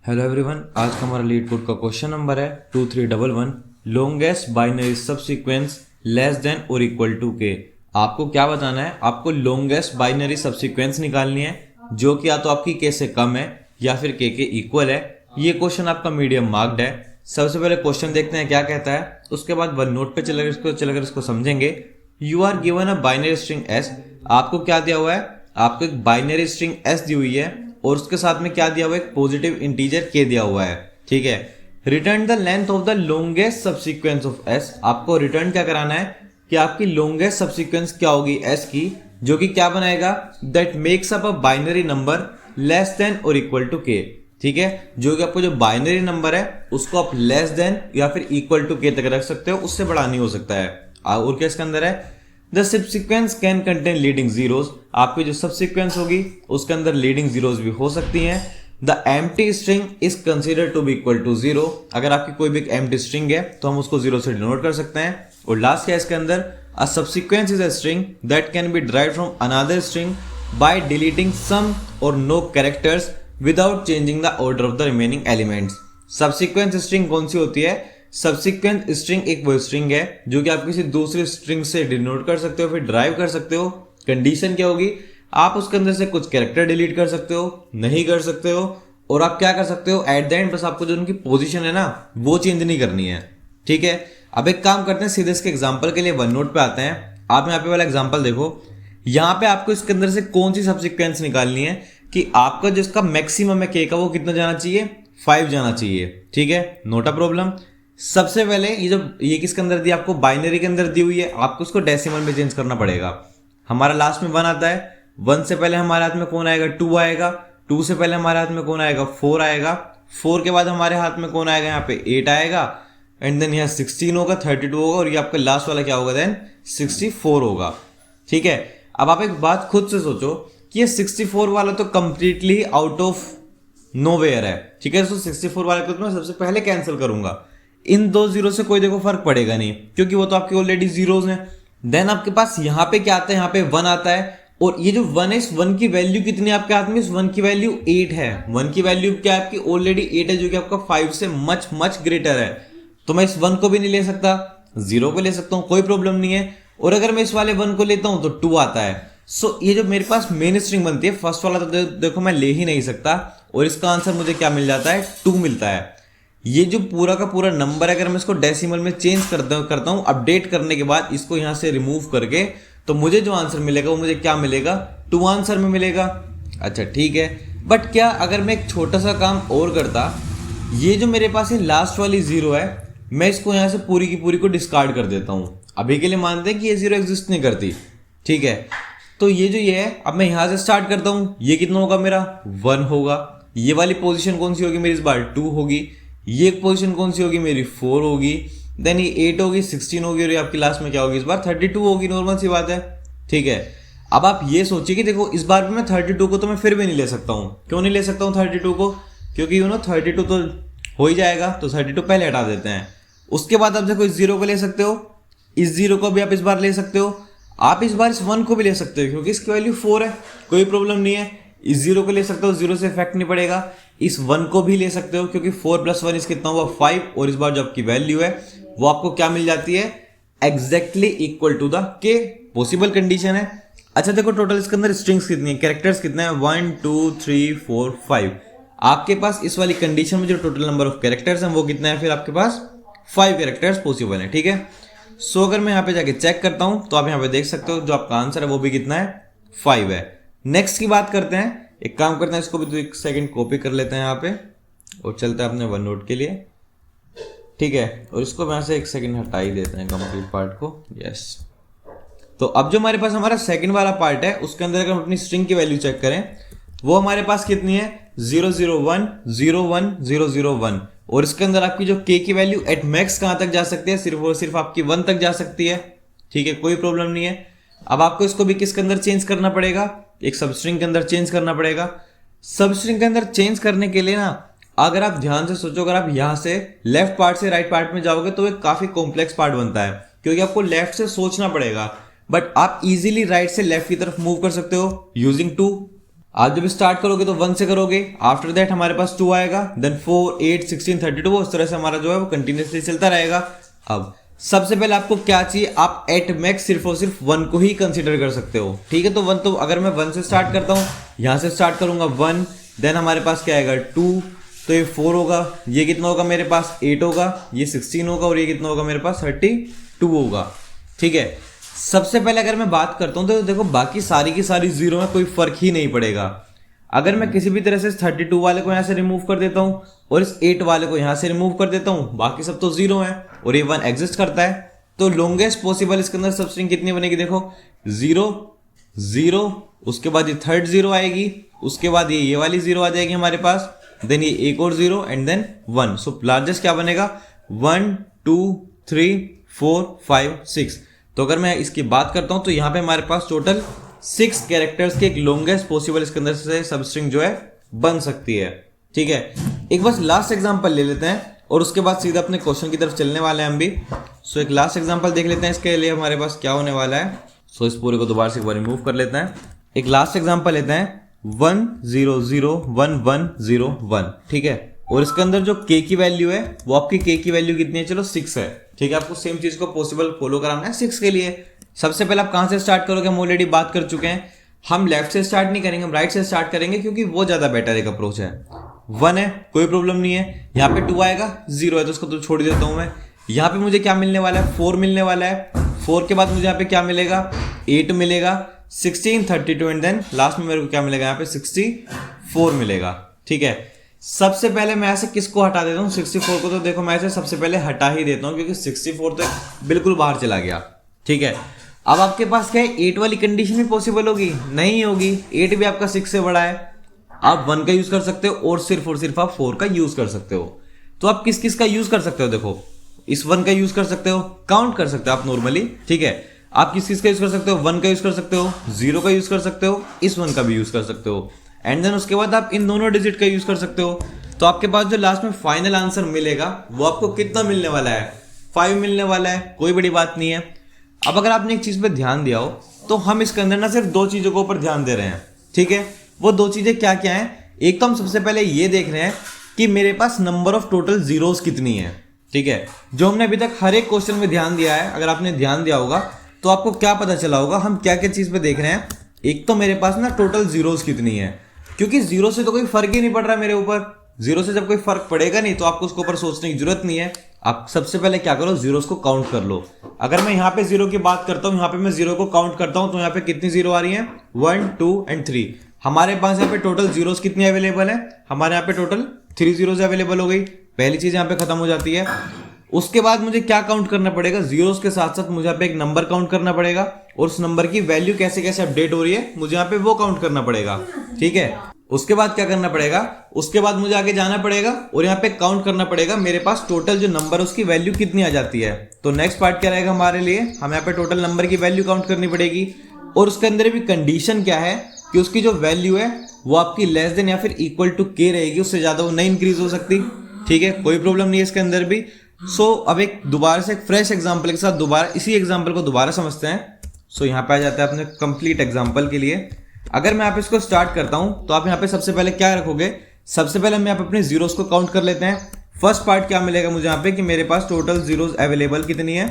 Hello everyone, आज का हमारा लीड कोड का क्वेश्चन नंबर है 2311। Longest binary subsequence less than और इक्वल टू के। आपको क्या बताना है? आपको लॉन्गेस्ट बाइनरी सबसीक्वेंस निकालनी है जो कि या तो आपकी के से कम है या फिर के इक्वल है। ये क्वेश्चन आपका मीडियम मार्क्ड है। सबसे पहले क्वेश्चन देखते हैं क्या कहता है, उसके बाद वन नोट पे चलकर इसको समझेंगे। You are given a binary string S. आपको क्या दिया हुआ है? आपको एक बाइनरी स्ट्रिंग एस दी हुई है और उसके साथ में क्या दिया हुआ है? एक पॉजिटिव इंटीजर के दिया हुआ है। ठीक है, return the length of the longest subsequence of S. आपको रिटर्न क्या कराना है कि आपकी लॉन्गेस्ट सबसीक्वेंस क्या होगी एस की, जो कि क्या बनाएगा? That makes up a binary number less than और इक्वल टू के। ठीक है, जो कि आपको जो बाइनरी नंबर है उसको आप लेस देन या फिर इक्वल टू के तक रख सकते हो, उससे बड़ा नहीं हो सकता है। और क्या इसके अंदर है? The subsequence can contain leading zeros. आपकी जो सबसीक्वेंस होगी उसके अंदर लीडिंग जीरोस भी हो सकती हैं। The empty string is consider to be equal to zero. अगर आपकी कोई भी एम्प्टी स्ट्रिंग है तो हम उसको जीरो से डिनोट कर सकते हैं। और लास्ट क्या है इसके अंदर? A subsequence is a string that can be derived from another string by deleting some or no characters without changing the order of the remaining elements. Subsequence string कौन सी होती है? सबसीक्वेंट स्ट्रिंग एक वो स्ट्रिंग है जो कि आप किसी दूसरी स्ट्रिंग से डिनोट कर सकते हो, फिर ड्राइव कर सकते हो। कंडीशन क्या होगी? आप उसके अंदर से कुछ कैरेक्टर डिलीट कर सकते हो, नहीं कर सकते हो, और आप क्या कर सकते हो एट द एंड बस आपको जो उनकी पोजीशन है ना वो चेंज नहीं करनी है। ठीक है, अब एक काम करते हैं, सीधे इसके एग्जांपल के लिए वन नोट पे आते हैं। आप यहाँ पे वाला एग्जांपल देखो। यहाँ पे आपको इसके अंदर से कौन सी सबसीक्वेंस निकालनी है कि आपका जिसका मैक्सिमम है के का वो कितना जाना चाहिए? 5 जाना चाहिए। ठीक है, नोट अ प्रॉब्लम। सबसे पहले ये किसके अंदर दी? आपको बाइनरी के अंदर दी हुई है, आपको उसको डेसिमल में चेंज करना पड़ेगा। हमारा लास्ट में 1 आता है, 1 से पहले हमारे हाथ में कौन आएगा? 2 आएगा। 2 से पहले हमारे हाथ में कौन आएगा? 4 आएगा। 4 के बाद हमारे हाथ में कौन आएगा? यहाँ पे 8 आएगा। एंड देन यहाँ 16 होगा, 32 होगा, और ये आपका लास्ट वाला क्या होगा? देन 64 होगा। ठीक है, अब आप एक बात खुद से सोचो कि ये 64 वाला तो कंप्लीटली आउट ऑफ नोवेयर है। ठीक है, तो 64 वाले को तो मैं सबसे पहले कैंसिल करूंगा। इन दो जीरो से कोई देखो फर्क पड़ेगा नहीं, क्योंकि वो तो आपके ऑलरेडी जीरोस हैं। देन आपके पास यहाँ पे क्या आता है? यहाँ पे 1 आता है, और ये जो 1 है, इस 1 की वैल्यू कितनी है आपके हाथ में? इस 1 की वैल्यू 8 है। 1 की वैल्यू क्या है आपकी? ऑलरेडी 8 है, जो कि आपका 5 से मच मच ग्रेटर है। तो मैं इस 1 को भी नहीं ले सकता, 0 को ले सकता हूँ, कोई प्रॉब्लम नहीं है। और अगर मैं इस वाले 1 को लेता हूं तो 2 आता है। सो ये जो मेरे पास मेन स्ट्रिंग बनती है, फर्स्ट वाला तो देखो मैं ले ही नहीं सकता, और इसका आंसर मुझे क्या मिल जाता है? 2 मिलता है। ये जो पूरा का पूरा नंबर है, अगर मैं इसको डेसिमल में चेंज करता हूं अपडेट करने के बाद, इसको यहां से रिमूव करके, तो मुझे जो आंसर मिलेगा वो मुझे क्या मिलेगा? 2 आंसर में मिलेगा। अच्छा ठीक है, बट क्या अगर मैं एक छोटा सा काम और करता, ये जो मेरे पास ये लास्ट वाली 0 है, मैं इसको यहां से पूरी की पूरी को डिस्कार्ड कर देता हूं। अभी के लिए मानते हैं कि ये 0 एग्जिस्ट नहीं करती। ठीक है, तो ये जो ये है, अब मैं यहां से स्टार्ट करता हूं, ये कितना होगा मेरा? 1 होगा। ये वाली पोजीशन कौन सी होगी मेरी? इस बार 2 होगी। ये पोजीशन कौन सी होगी मेरी? 4 होगी। देन ये 8 होगी, 16 होगी, और ये आपकी लास्ट में क्या होगी? इस बार 32 होगी। नॉर्मल सी बात है। ठीक है, अब आप ये सोचिए कि देखो इस बार भी मैं 32 को तो मैं फिर भी नहीं ले सकता हूँ। क्यों नहीं ले सकता हूँ 32 को? क्योंकि 32 तो हो ही जाएगा, तो 32 पहले हटा देते हैं। उसके बाद आप देखो इस 0 को ले सकते हो, इस 0 को भी आप इस बार ले सकते हो, आप इस बार इस 1 को भी ले सकते हो, क्योंकि इसकी वैल्यू 4 है, कोई प्रॉब्लम नहीं है। इस 0 को ले सकते हो, 0 से इफेक्ट नहीं पड़ेगा। इस 1 को भी ले सकते हो, क्योंकि 4 + 1 इस कितना हुआ? 5, और इस बार जो आपकी वैल्यू है वो आपको क्या मिल जाती है? एग्जैक्टली इक्वल टू द के। पॉसिबल कंडीशन है। अच्छा देखो, टोटल इसके अंदर स्ट्रिंग्स कितनी है, कैरेक्टर्स कितने हैं? 1 2 3 4 5। आपके पास इस वाली कंडीशन में जो टोटल नंबर ऑफ कैरेक्टर्स हैं वो कितना है? फिर आपके पास 5 कैरेक्टर्स पॉसिबल है। ठीक है, सो अगर मैं यहाँ पे जाके चेक करता हूं तो आप यहाँ पे देख सकते हो जो आपका आंसर है वो भी कितना है? 5 है। नेक्स्ट की बात करते हैं। एक काम करते हैं, इसको भी तो एक सेकंड कॉपी कर लेते हैं यहाँ पे, और चलते हैं अपने वन नोट के लिए। ठीक है, और इसको यहाँ से एक सेकंड हटा ही देते हैं कंप्लीट पार्ट को। यस, तो अब जो हमारे पास हमारा सेकंड वाला पार्ट है, उसके अंदर अगर हम अपनी स्ट्रिंग की वैल्यू चेक करें, वो हमारे पास कितनी है? 0 0 1 0 1 0 0 1। और इसके अंदर आपकी जो के की वैल्यू एट मैक्स कहां तक जा सकती है? सिर्फ और सिर्फ आपकी 1 तक जा सकती है। ठीक है, कोई प्रॉब्लम नहीं है। अब आपको इसको भी किसके अंदर चेंज करना पड़ेगा? एक सबस्ट्रिंग के अंदर चेंज करना पड़ेगा। सबस्ट्रिंग के अंदर चेंज करने के लिए ना, अगर आप ध्यान से सोचो, अगर आप यहां से लेफ्ट पार्ट से राइट पार्ट में जाओगे तो एक काफी कॉम्प्लेक्स पार्ट बनता है, क्योंकि आपको लेफ्ट से सोचना पड़ेगा। बट आप इजीली राइट से लेफ्ट की तरफ मूव कर सकते हो यूजिंग 2। आप जब स्टार्ट करोगे तो 1 से करोगे, आफ्टर दैट हमारे पास 2 आएगा, देन 4, 8, 16, 32, उस तरह से हमारा जो है वो कंटिन्यूसली चलता रहेगा। अब सबसे पहले आपको क्या चाहिए, आप एट मैक्स सिर्फ और सिर्फ 1 को ही कंसीडर कर सकते हो, ठीक है। तो 1, तो अगर मैं 1 से स्टार्ट करता हूँ, यहाँ से स्टार्ट करूंगा 1, देन हमारे पास क्या आएगा 2, तो ये 4 होगा, ये कितना होगा मेरे पास 8 होगा, ये 16 होगा और ये कितना होगा मेरे पास 32 होगा, ठीक है। सबसे पहले अगर मैं बात करता हूँ तो देखो बाकी सारी की सारी जीरो में कोई फर्क ही नहीं पड़ेगा। अगर मैं किसी भी तरह से 32 वाले को यहाँ से रिमूव कर देता हूँ और इस 8 वाले को यहाँ से रिमूव कर देता हूँ, बाकी सब तो जीरो है और ये 1 एग्जिस्ट करता है, तो लॉन्गेस्ट पॉसिबल इसके अंदर सब स्ट्रिंग कितनी बनेगी, देखो 0 0, उसके बाद ये थर्ड जीरो आएगी, उसके बाद ये वाली जीरो आ जाएगी हमारे पास, देन ये एक और zero and then 1। So largest क्या बनेगा 1 2 3 4 5 6। तो अगर मैं इसकी बात करता हूं तो यहाँ पे हमारे पास टोटल 6 कैरेक्टर्स की एक लॉन्गेस्ट पॉसिबल इसके अंदर से सब स्ट्रिंग जो है बन सकती है, ठीक है। एक बस लास्ट एग्जांपल ले लेते हैं और उसके बाद सीधा अपने क्वेश्चन की तरफ चलने वाले हैं हम भी। सो एक लास्ट एग्जांपल देख लेते हैं इसके लिए हमारे पास क्या होने वाला है। सो इस पूरे को दोबारा से एक बार रिमूव कर लेते हैं। एक लास्ट एग्जांपल लेते हैं 1 0 0 1 1 0 1, ठीक है। और इसके अंदर जो k की वैल्यू है वो आपकी k की वैल्यू कितनी है, चलो 6 है, ठीक है। आपको सेम चीज को पॉसिबल फॉलो कराना है 6 के लिए। सबसे पहले आप कहां से स्टार्ट करोगे, हम ऑलरेडी बात कर चुके हैं, हम लेफ्ट से स्टार्ट नहीं करेंगे, हम राइट से स्टार्ट करेंगे क्योंकि वो ज्यादा बेटर एक अप्रोच है। 1 है कोई प्रॉब्लम नहीं है, यहाँ पे 2 आएगा, 0 है तो उसको तो छोड़ देता हूं मैं। यहाँ पे मुझे क्या मिलने वाला है 4 मिलने वाला है, 4 के बाद मुझे यहाँ पे क्या मिलेगा 8 मिलेगा, 16 32 एंड देन लास्ट में मेरे को क्या मिलेगा यहाँ पे 64 मिलेगा, ठीक है। सबसे पहले मैं ऐसे किसको हटा देता हूँ 64 को, तो देखो मैं ऐसे सबसे पहले हटा ही देता हूँ क्योंकि 64 तो बिल्कुल बाहर चला गया, ठीक है। अब आपके पास क्या है 8 वाली कंडीशन भी पॉसिबल होगी, नहीं होगी, 8 भी आपका 6 से बड़ा है, आप 1 का यूज कर सकते हो और सिर्फ आप 4 का यूज कर सकते हो। तो आप किस किस का यूज कर सकते हो, देखो इस 1 का यूज कर सकते हो, काउंट कर सकते हो आप नॉर्मली, ठीक है। आप किस किस का यूज कर सकते हो, 1 का यूज कर सकते हो, 0 का यूज कर सकते हो, इस 1 का भी यूज कर सकते हो एंड देन उसके बाद आप इन दोनों डिजिट का यूज कर सकते हो। तो आपके पास जो लास्ट में फाइनल आंसर मिलेगा वो आपको कितना मिलने वाला है 5 मिलने वाला है, कोई बड़ी बात नहीं है। अब अगर आपने एक चीज पे ध्यान दिया हो तो हम इसके अंदर ना सिर्फ 2 चीजों के ऊपर ध्यान दे रहे हैं, ठीक है। वो 2 चीजें क्या क्या है, एक तो हम सबसे पहले ये देख रहे हैं कि मेरे पास नंबर ऑफ टोटल जीरोस कितनी है, ठीक है। जो हमने अभी तक हर एक क्वेश्चन में ध्यान दिया है, अगर आपने ध्यान दिया होगा तो आपको क्या पता चला होगा हम क्या क्या चीज पे देख रहे हैं। एक तो मेरे पास ना टोटल जीरोस कितनी है, क्योंकि जीरो से तो कोई फर्क ही नहीं पड़ रहा मेरे ऊपर, जीरो से जब कोई फर्क पड़ेगा नहीं तो आपको उसके ऊपर सोचने की जरूरत नहीं है। आप सबसे पहले क्या करो जीरोस को काउंट कर लो। अगर मैं यहाँ पे जीरो की बात करता हूँ, यहाँ पे मैं जीरो को काउंट करता हूँ तो यहाँ पे कितनी जीरो आ रही है 1 2 एंड 3। हमारे पास यहाँ पे टोटल जीरोस कितनी अवेलेबल है, हमारे यहाँ पे टोटल 3 जीरोस अवेलेबल हो गई, पहली चीज यहाँ पे खत्म हो जाती है। उसके बाद मुझे क्या काउंट करना पड़ेगा, जीरोस के साथ साथ मुझे यहाँ पे एक नंबर काउंट करना पड़ेगा और उस नंबर की वैल्यू कैसे कैसे अपडेट हो रही है मुझे यहाँ पे वो काउंट करना पड़ेगा, ठीक है। उसके बाद क्या करना पड़ेगा, उसके बाद मुझे आगे जाना पड़ेगा और यहाँ पे काउंट करना पड़ेगा मेरे पास टोटल जो नंबर उसकी वैल्यू कितनी आ जाती है। तो नेक्स्ट पार्ट क्या रहेगा हमारे लिए, हम यहाँ पे टोटल नंबर की वैल्यू काउंट करनी पड़ेगी और उसके अंदर भी कंडीशन क्या है कि उसकी जो वैल्यू है वो आपकी लेस देन या फिर इक्वल टू के रहेगी, उससे ज्यादा वो नहीं इंक्रीज हो सकती, ठीक है। कोई प्रॉब्लम नहीं है इसके अंदर भी। सो अब एक दोबारा से एक फ्रेश एग्जाम्पल के साथ दोबारा इसी एग्जाम्पल को दोबारा समझते हैं। सो यहाँ पे आ जाता है अपने कंप्लीट एग्जाम्पल के लिए। अगर मैं यहाँ पे इसको स्टार्ट करता हूं तो आप यहाँ पे सबसे पहले क्या रखोगे, सबसे पहले हम यहाँ पे अपने जीरोस को काउंट कर लेते हैं। फर्स्ट पार्ट क्या मिलेगा मुझे यहाँ पे कि मेरे पास टोटल जीरोस अवेलेबल कितनी है।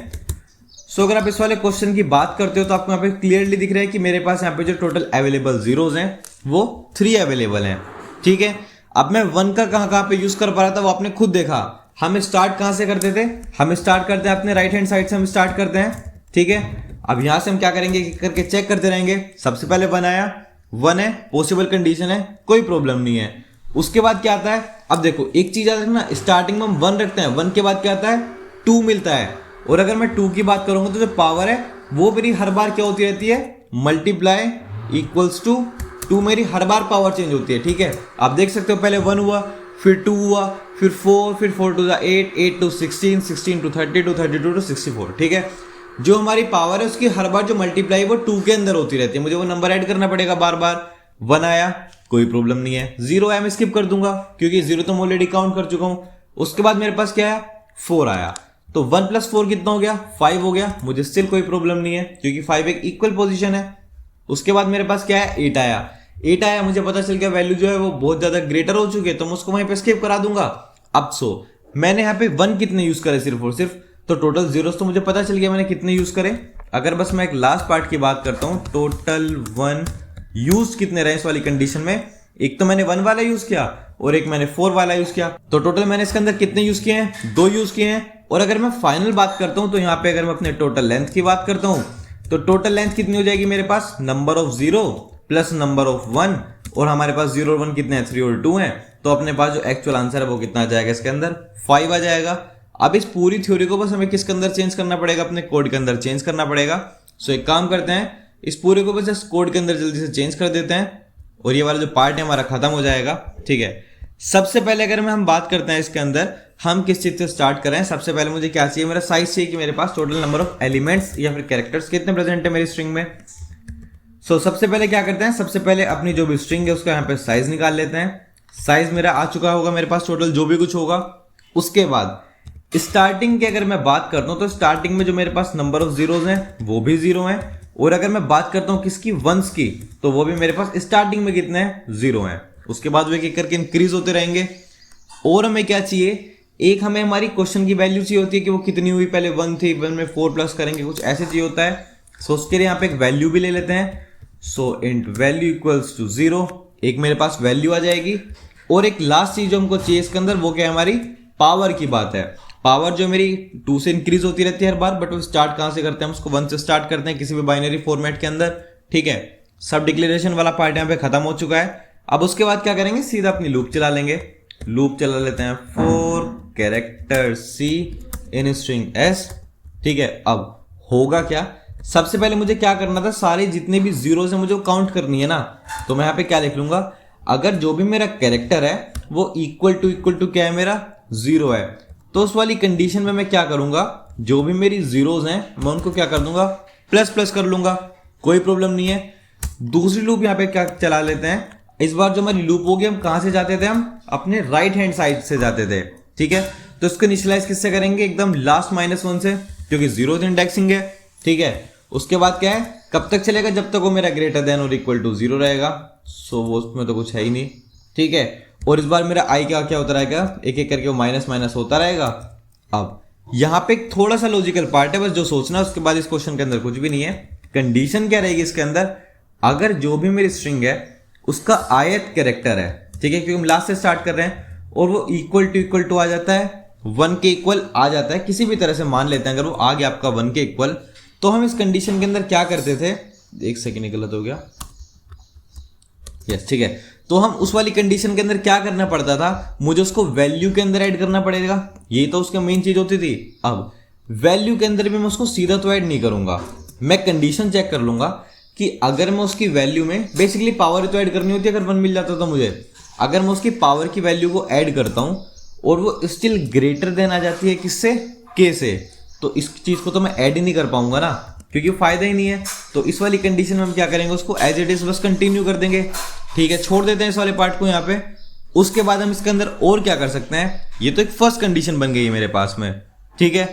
सो अगर आप इस वाले क्वेश्चन की बात करते हो तो आपको यहाँ पे क्लियरली दिख रहा है कि मेरे पास यहाँ पे जो टोटल अवेलेबल जीरोस हैं वो 3 अवेलेबल हैं, ठीक है। अब मैं 1 का कहाँ पे यूज कर पा रहा था वो आपने खुद देखा। हम स्टार्ट कहाँ से करते थे, हम स्टार्ट करते हैं अपने राइट हैंड साइड से हम स्टार्ट करते हैं, ठीक है। अब यहां से हम क्या करेंगे करके चेक करते रहेंगे। सबसे पहले 1 आया, 1 है पॉसिबल कंडीशन है, कोई प्रॉब्लम नहीं है। उसके बाद क्या आता है, अब देखो एक चीज आता है ना, स्टार्टिंग में हम 1 रखते हैं, 1 के बाद क्या आता है 2 मिलता है। और अगर मैं 2 की बात करूंगा तो जो पावर है वो मेरी हर बार क्या होती रहती है, मल्टीप्लाई इक्वल्स टू 2, मेरी हर बार पावर चेंज होती है, ठीक है। आप देख सकते हो पहले 1 हुआ, फिर 2 हुआ, फिर 4, फिर 4 टू 8, 8 टू 16, 16 टू 32, 32 टू 64, ठीक है। जो हमारी पावर है उसकी हर बार जो मल्टीप्लाई वो 2 के अंदर होती रहती है, मुझे वो नंबर ऐड करना पड़ेगा बार बार। 1 आया कोई प्रॉब्लम नहीं है, 0 आया मैं स्किप कर दूंगा क्योंकि 0 तो मैं ऑलरेडी काउंट कर चुका हूं। उसके बाद मेरे पास क्या है 4 आया, तो 1 + 4 कितना हो गया 5 हो गया, मुझे स्टिल कोई प्रॉब्लम नहीं है क्योंकि 5 एक इक्वल पोजीशन है। उसके बाद मेरे पास क्या है 8 आया, 8 आया, मुझे पता चल गया वैल्यू जो है वो बहुत ज्यादा ग्रेटर हो चुकी है, तो मैं उसको वहीं पे स्किप करा दूंगा। अब मैंने यहाँ पे 1 कितने यूज करे सिर्फ और सिर्फ, तो टोटल जीरोस तो मुझे पता चल गया मैंने कितने यूज करे। अगर बस मैं एक लास्ट पार्ट की बात करता हूं, टोटल 1 यूज कितने रहे इस वाली कंडीशन में, एक तो मैंने 1 वाला यूज किया और एक मैंने 4 वाला यूज किया, तो टोटल मैंने इसके अंदर कितने यूज किए हैं, 2 यूज किए हैं। और अगर मैं फाइनल बात करता हूं तो यहाँ पे अगर मैं अपने टोटल लेंथ की बात करता हूं, तो टोटल लेंथ कितनी हो जाएगी मेरे पास, number of 0 plus number of 1, और हमारे पास 0 और 1 कितने हैं, 3 और 2 हैं, तो अपने पास जो एक्चुअल आंसर है वो कितना आ जाएगा इसके अंदर, 5 आ जाएगा। अब इस पूरी थ्योरी को बस हमें किसके अंदर चेंज करना पड़ेगा, अपने कोड के अंदर चेंज करना पड़ेगा। सो एक काम करते हैं, इस पूरे को बस कोड के अंदर जल्दी से चेंज कर देते हैं और ये वाला जो पार्ट है हमारा खत्म हो जाएगा। ठीक है, सबसे पहले अगर हम बात करते हैं इसके अंदर हम किस चीज से स्टार्ट कर रहे हैं, सबसे पहले मुझे क्या चाहिए, मेरा साइज चाहिए कि मेरे पास टोटल नंबर ऑफ एलिमेंट्स या फिर कैरेक्टर्स कितने प्रेजेंट है मेरी स्ट्रिंग में। सबसे पहले क्या करते हैं, सबसे पहले अपनी जो भी स्ट्रिंग है उसका यहाँ पे साइज निकाल लेते हैं। साइज मेरा आ चुका होगा मेरे पास टोटल जो भी कुछ होगा। उसके बाद स्टार्टिंग की अगर मैं बात करता हूं तो स्टार्टिंग में जो मेरे पास नंबर ऑफ जीरोज हैं वो भी 0 हैं, और अगर मैं बात करता हूं किसकी, वंस की, तो वो भी मेरे पास स्टार्टिंग में कितने हैं, 0 हैं। उसके बाद वो एक एक करके इंक्रीज होते रहेंगे। और हमें क्या चाहिए, एक हमें हमारी क्वेश्चन की वैल्यू चाहिए होती है कि वो कितनी हुई, पहले 1 थी, 1 में 4 प्लस करेंगे, कुछ ऐसे चाहिए होता है। उसके लिए यहाँ पे एक वैल्यू भी ले लेते हैं। इंट वैल्यू इक्वल्स टू 0, एक मेरे पास वैल्यू आ जाएगी। और एक लास्ट चीज जो हमको चाहिए इसके अंदर वो क्या है, हमारी पावर की बात है। पावर जो मेरी 2 से इंक्रीज होती रहती है हर बार, बट वो स्टार्ट कहां से करते हैं, उसको 1 से स्टार्ट करते हैं किसी भी बाइनरी फॉर्मेट के अंदर। ठीक है, सब डिक्लेरेशन वाला पार्ट यहाँ पे खत्म हो चुका है। अब उसके बाद क्या करेंगे, सीधा अपनी लूप चला लेंगे। लूप चला लेते हैं, 4 character C in string S. ठीक है, अब होगा क्या, सबसे पहले मुझे क्या करना था, सारे जितने भी जीरोस हैं मुझे काउंट करनी है ना, तो मैं यहाँ पे क्या लिख लूंगा, अगर जो भी मेरा कैरेक्टर है वो इक्वल टू क्या है, मेरा 0 है, तो उस वाली कंडीशन में मैं क्या करूंगा, जो भी मेरी जीरोस हैं मैं उनको क्या कर दूंगा, प्लस प्लस कर लूंगा, कोई प्रॉब्लम नहीं है। दूसरी लूप यहाँ पे क्या चला लेते हैं, इस बार जो हमारी लूप होगी हम कहां से जाते थे, हम अपने राइट हैंड साइड से जाते थे। ठीक है, तो इसको इनिशियलाइज किससे करेंगे, एकदम लास्ट -1 से, क्योंकि जीरो इंडेक्सिंग है। ठीक है, उसके बाद क्या है, कब तक चलेगा, जब तक वो मेरा ग्रेटर देन और इक्वल टू 0 रहेगा। वो उसमें तो कुछ है ही नहीं। ठीक है, और इस बार मेरा आई क्या होता रहेगा, एक एक करके वो माइनस माइनस होता रहेगा। अब यहाँ पे एक थोड़ा सा लॉजिकल पार्ट है बस जो सोचना, उसके बाद इस क्वेश्चन के अंदर कुछ भी नहीं है। कंडीशन क्या रहेगी इसके अंदर, अगर जो भी मेरी स्ट्रिंग है उसका आयत कैरेक्टर है, ठीक है, क्योंकि हम लास्ट से स्टार्ट कर रहे हैं, और वो इक्वल टू आ जाता है, 1 के इक्वल आ जाता है, किसी भी तरह से मान लेते हैं अगर वो आ गया आपका 1 के इक्वल, तो हम इस कंडीशन के अंदर क्या करते थे, एक सेकंड गलत हो गया, यस ठीक है, तो हम उस वाली कंडीशन के अंदर क्या करना पड़ता था, मुझे उसको वैल्यू के अंदर ऐड करना पड़ेगा, यही तो उसका मेन चीज होती थी। अब वैल्यू के अंदर भी मैं उसको सीधा तो ऐड नहीं करूंगा, मैं कंडीशन चेक कर लूंगा कि अगर मैं उसकी वैल्यू में बेसिकली पावर तो ऐड करनी होती है, अगर 1 मिल जाता तो मुझे, अगर मैं उसकी पावर की वैल्यू को ऐड करता हूं और वो स्टिल ग्रेटर देन आ जाती है किससे, के से, तो इस चीज को तो मैं ऐड ही नहीं कर पाऊंगा ना, क्योंकि फायदा ही नहीं है। तो इस वाली कंडीशन में हम क्या करेंगे, उसको एज इट इज बस कंटिन्यू कर देंगे। ठीक है, छोड़ देते हैं इस वाले पार्ट को यहाँ पे। उसके बाद हम इसके अंदर और क्या कर सकते हैं, ये तो एक फर्स्ट कंडीशन बन गई है मेरे पास में। ठीक है,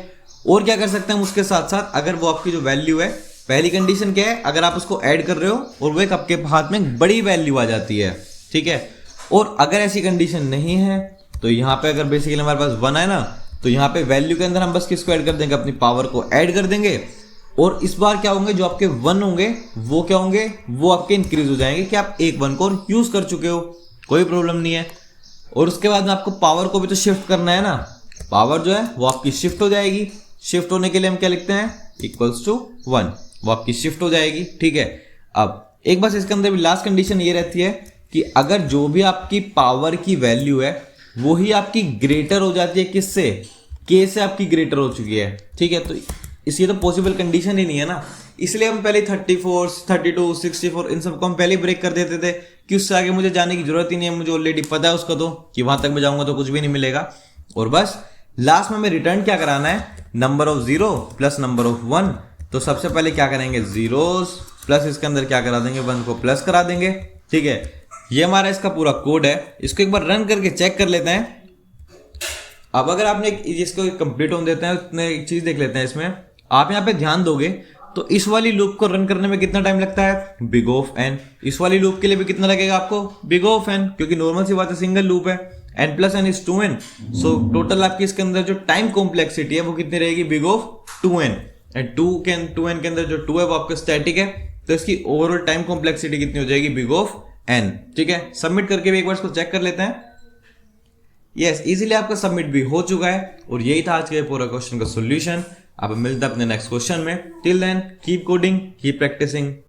और क्या कर सकते हैं हम उसके साथ साथ, अगर वो आपकी जो वैल्यू है, पहली कंडीशन क्या है, अगर आप उसको ऐड कर रहे हो और वो एक आपके हाथ में बड़ी वैल्यू आ जाती है। ठीक है, और अगर ऐसी कंडीशन नहीं है तो यहाँ पे अगर बेसिकली हमारे पास 1 है ना, तो यहाँ पे वैल्यू के अंदर हम बस किसको ऐड कर देंगे, अपनी पावर को ऐड कर देंगे, और इस बार क्या होंगे, जो आपके 1 होंगे वो क्या होंगे, वो आपके इंक्रीज हो जाएंगे कि आप एक 1 को यूज कर चुके हो, कोई प्रॉब्लम नहीं है। और उसके बाद में आपको पावर को भी तो शिफ्ट करना है ना, पावर जो है वो आपकी शिफ्ट हो जाएगी। शिफ्ट होने के लिए हम क्या लिखते हैं, इक्वल्स टू 1, वो आपकी शिफ्ट हो जाएगी। ठीक है, अब एक बस इसके अंदर भी लास्ट कंडीशन ये रहती है कि अगर जो भी आपकी पावर की वैल्यू है वो ही आपकी ग्रेटर हो जाती है किससे, के से आपकी ग्रेटर हो चुकी है। ठीक है, तो इसलिए तो पॉसिबल कंडीशन ही नहीं है ना, इसलिए हम पहले 34, 32, 64 इन सबको हम पहले ब्रेक कर देते थे कि उससे आगे मुझे जाने की जरूरत ही नहीं है, मुझे ऑलरेडी पता है उसका तो कि वहां तक मैं जाऊंगा तो कुछ भी नहीं मिलेगा। और बस लास्ट में हमें रिटर्न क्या कराना है, number of 0 plus number of 1। तो सबसे पहले क्या करेंगे, जीरोस प्लस इसके अंदर क्या करा देंगे, 1 को प्लस करा देंगे। ठीक है, ये हमारा इसका पूरा कोड है, इसको एक बार रन करके चेक कर लेते हैं। अब अगर आपने इसको कंप्लीट होने देते हैं, एक चीज देख लेते हैं इसमें, आप यहाँ पे ध्यान दोगे तो इस वाली लूप को रन करने में कितना टाइम लगता है, बिग ऑफ एन। इस वाली लूप के लिए भी कितना लगेगा आपको, बिग ऑफ एन, क्योंकि नॉर्मल सी बात है, सिंगल लूप है, N plus N is 2n। So total आपकी इसके अंदर जो टाइम कॉम्प्लेक्सिटी है वो कितनी रहेगी, big of 2n। And 2n के अंदर जो 2 है वो आपका स्टैटिक है, तो इसकी ओवरऑल टाइम कॉम्प्लेक्सिटी कितनी हो जाएगी, बिग ऑफ n। ठीक है, सबमिट करके भी एक बार इसको चेक कर लेते हैं। यस, इजीली आपका सबमिट भी हो चुका है, और यही था आज के पूरा क्वेश्चन का सॉल्यूशन। अब मिलते हैं अपने नेक्स्ट क्वेश्चन में। Till then keep coding, keep practising.